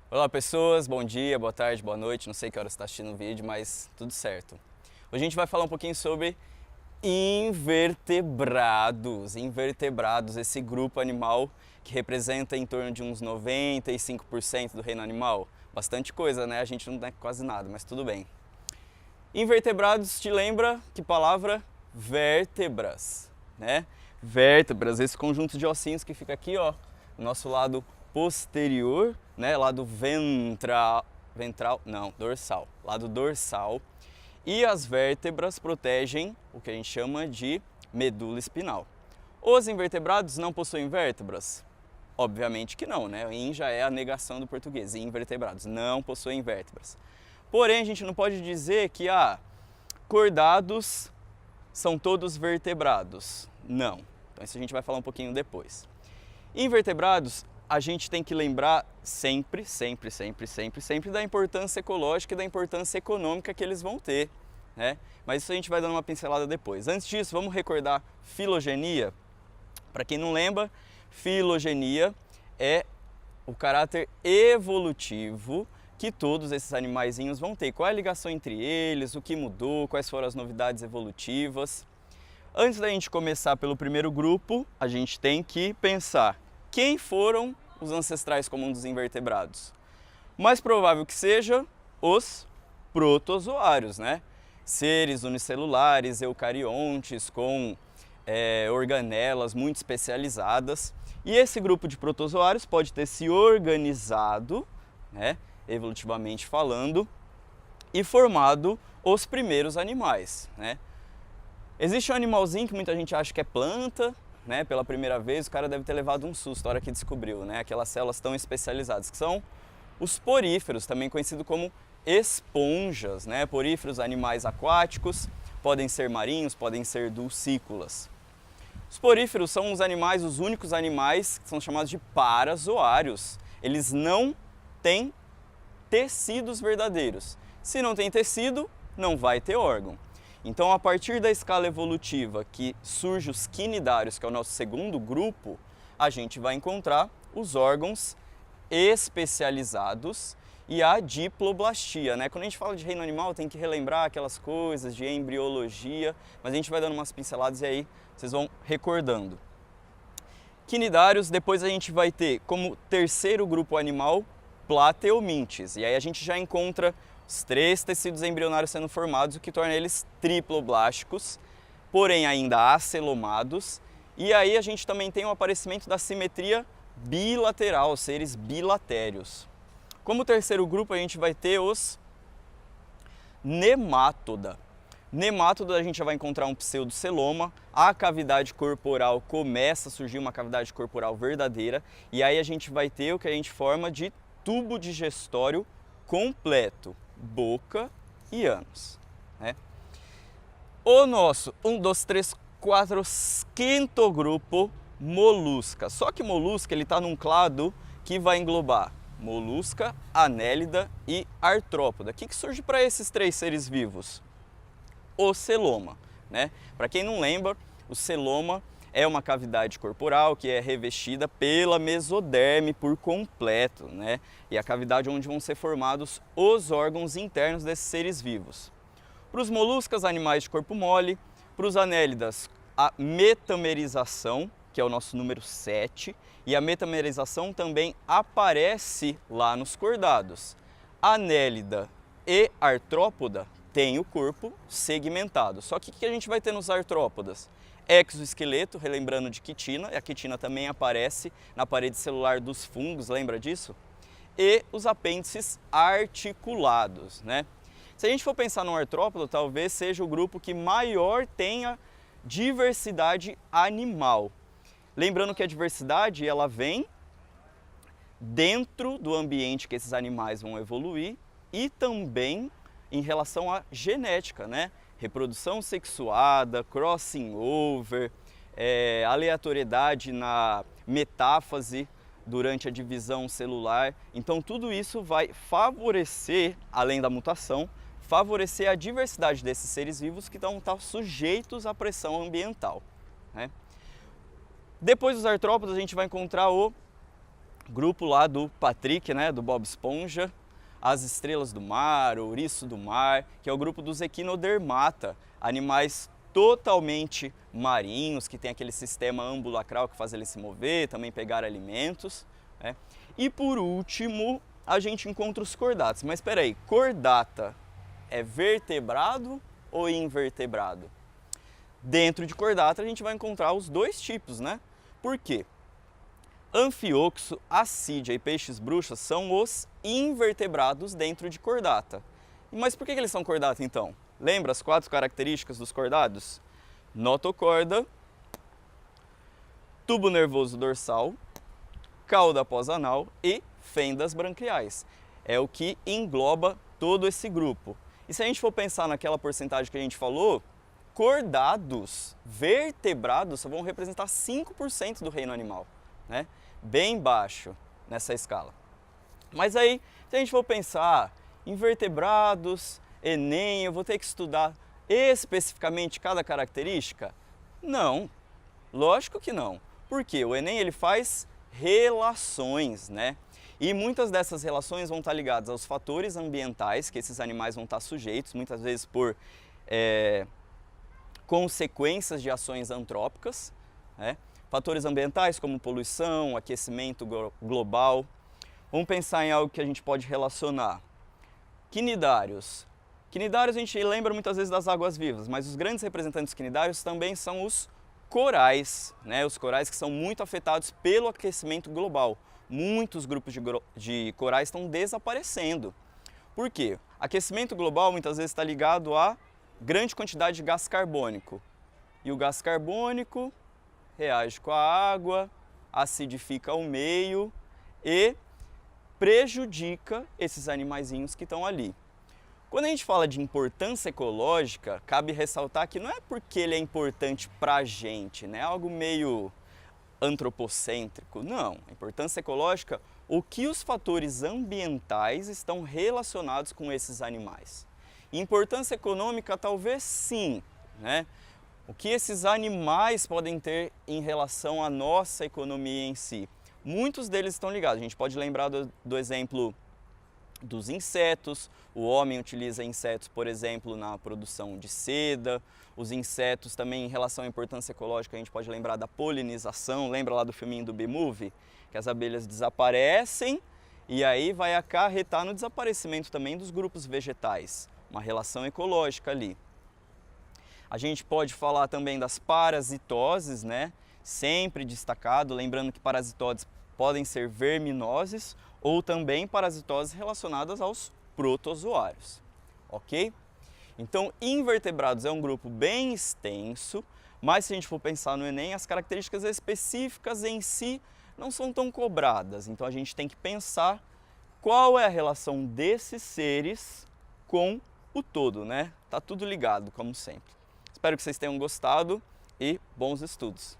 Olá pessoas, bom dia, boa tarde, boa noite, não sei que hora você está assistindo o vídeo, mas tudo certo. Hoje a gente vai falar um pouquinho sobre invertebrados. Invertebrados, esse grupo animal que representa em torno de uns 95% do reino animal. Bastante coisa, né? A gente não é quase nada, mas tudo bem. Invertebrados te lembra que palavra? Vértebras, né? Vértebras, esse conjunto de ossinhos que fica aqui, ó, no nosso lado posterior, né, lado dorsal, lado dorsal. E as vértebras protegem o que a gente chama de medula espinal. Os invertebrados não possuem vértebras? Obviamente que não, né? In já é a negação do português. Invertebrados não possuem vértebras. Porém, a gente não pode dizer que cordados são todos vertebrados. Não. Então isso a gente vai falar um pouquinho depois. Invertebrados, a gente tem que lembrar sempre da importância ecológica e da importância econômica que eles vão ter, né? Mas isso a gente vai dando uma pincelada depois. Antes disso, vamos recordar filogenia. Para quem não lembra, filogenia é o caráter evolutivo que todos esses animaizinhos vão ter. Qual é a ligação entre eles, o que mudou, quais foram as novidades evolutivas. Antes da gente começar pelo primeiro grupo, a gente tem que pensar quem foram os ancestrais comuns dos invertebrados. Mais provável que seja os protozoários, né? Seres unicelulares, eucariontes, com organelas muito especializadas. E esse grupo de protozoários pode ter se organizado, né, evolutivamente falando, e formado os primeiros animais, né? Existe um animalzinho que muita gente acha que é planta, né? Pela primeira vez o cara deve ter levado um susto na hora que descobriu, né? Aquelas células tão especializadas, que são os poríferos, também conhecidos como esponjas, né? Poríferos, animais aquáticos, podem ser marinhos, podem ser dulcícolas. Os poríferos são os únicos animais que são chamados de parazoários. Eles não têm tecidos verdadeiros. Se não tem tecido, não vai ter órgão. Então, a partir da escala evolutiva que surge os quinidários, que é o nosso segundo grupo, a gente vai encontrar os órgãos especializados e a diploblastia, né? Quando a gente fala de reino animal, tem que relembrar aquelas coisas de embriologia, mas a gente vai dando umas pinceladas e aí vocês vão recordando. Quinidários, depois a gente vai ter como terceiro grupo animal Plateumintes, e aí a gente já encontra os 3 tecidos embrionários sendo formados, o que torna eles triploblásticos, porém ainda acelomados. E aí a gente também tem o aparecimento da simetria bilateral, seres bilatérios. Como terceiro grupo a gente vai ter os nemátoda. Nemátoda a gente já vai encontrar um pseudoceloma, a cavidade corporal começa a surgir uma cavidade corporal verdadeira, e aí a gente vai ter o que a gente forma de tubo digestório completo, boca e ânus, né? O nosso 1, 2, 3, 4, quinto grupo, molusca. Só que molusca ele está num clado que vai englobar molusca, anélida e artrópoda. O que surge para esses 3 seres vivos? O celoma, né? Para quem não lembra, o celoma é uma cavidade corporal que é revestida pela mesoderme por completo, né? E a cavidade onde vão ser formados os órgãos internos desses seres vivos. Para os moluscas, animais de corpo mole, para os anélidas, a metamerização, que é o nosso número 7, e a metamerização também aparece lá nos cordados. Anélida e artrópoda têm o corpo segmentado. Só que o que a gente vai ter nos artrópodas? Exoesqueleto, relembrando de quitina, e a quitina também aparece na parede celular dos fungos, lembra disso? E os apêndices articulados, né? Se a gente for pensar no artrópodo, talvez seja o grupo que maior tenha diversidade animal. Lembrando que a diversidade ela vem dentro do ambiente que esses animais vão evoluir e também em relação à genética, né? Reprodução sexuada, crossing over, aleatoriedade na metáfase durante a divisão celular. Então tudo isso vai favorecer, além da mutação, favorecer a diversidade desses seres vivos que vão estar sujeitos à pressão ambiental, né? Depois dos artrópodos a gente vai encontrar o grupo lá do Patrick, né, do Bob Esponja, as estrelas do mar, o ouriço do mar, que é o grupo dos equinodermata, animais totalmente marinhos, que tem aquele sistema ambulacral que faz ele se mover, também pegar alimentos, né? E por último, a gente encontra os cordatas. Mas espera aí, cordata é vertebrado ou invertebrado? Dentro de cordata a gente vai encontrar os dois tipos, né? Por quê? Anfioxo, assídia e peixes-bruxas são os invertebrados dentro de cordata. Mas por que eles são cordata então? Lembra as 4 características dos cordados? Notocorda, tubo nervoso dorsal, cauda pós-anal e fendas branquiais. É o que engloba todo esse grupo. E se a gente for pensar naquela porcentagem que a gente falou, cordados, vertebrados, só vão representar 5% do reino animal, né? Bem baixo nessa escala. Mas aí, se a gente for pensar em vertebrados, Enem, eu vou ter que estudar especificamente cada característica? Não, lógico que não. Por quê? O Enem ele faz relações, né? E muitas dessas relações vão estar ligadas aos fatores ambientais que esses animais vão estar sujeitos, muitas vezes por consequências de ações antrópicas, né? Fatores ambientais como poluição, aquecimento global. Vamos pensar em algo que a gente pode relacionar. Quinidários. Quinidários a gente lembra muitas vezes das águas-vivas, mas os grandes representantes quinidários também são os corais, né? Os corais que são muito afetados pelo aquecimento global. Muitos grupos de corais estão desaparecendo. Por quê? Aquecimento global muitas vezes está ligado a grande quantidade de gás carbônico. E o gás carbônico reage com a água, acidifica o meio e prejudica esses animaizinhos que estão ali. Quando a gente fala de importância ecológica, cabe ressaltar que não é porque ele é importante para a gente, né? Algo meio antropocêntrico, não. A importância ecológica, o que os fatores ambientais estão relacionados com esses animais. E importância econômica talvez sim, né? O que esses animais podem ter em relação à nossa economia em si. Muitos deles estão ligados. A gente pode lembrar do exemplo dos insetos. O homem utiliza insetos, por exemplo, na produção de seda. Os insetos também, em relação à importância ecológica, a gente pode lembrar da polinização. Lembra lá do filminho do B-Movie? Que as abelhas desaparecem e aí vai acarretar no desaparecimento também dos grupos vegetais. Uma relação ecológica ali. A gente pode falar também das parasitoses, né? Sempre destacado, lembrando que parasitoses podem ser verminoses ou também parasitoses relacionadas aos protozoários, ok? Então, invertebrados é um grupo bem extenso, mas se a gente for pensar no Enem, as características específicas em si não são tão cobradas. Então, a gente tem que pensar qual é a relação desses seres com o todo, né? Tá tudo ligado, como sempre. Espero que vocês tenham gostado e bons estudos!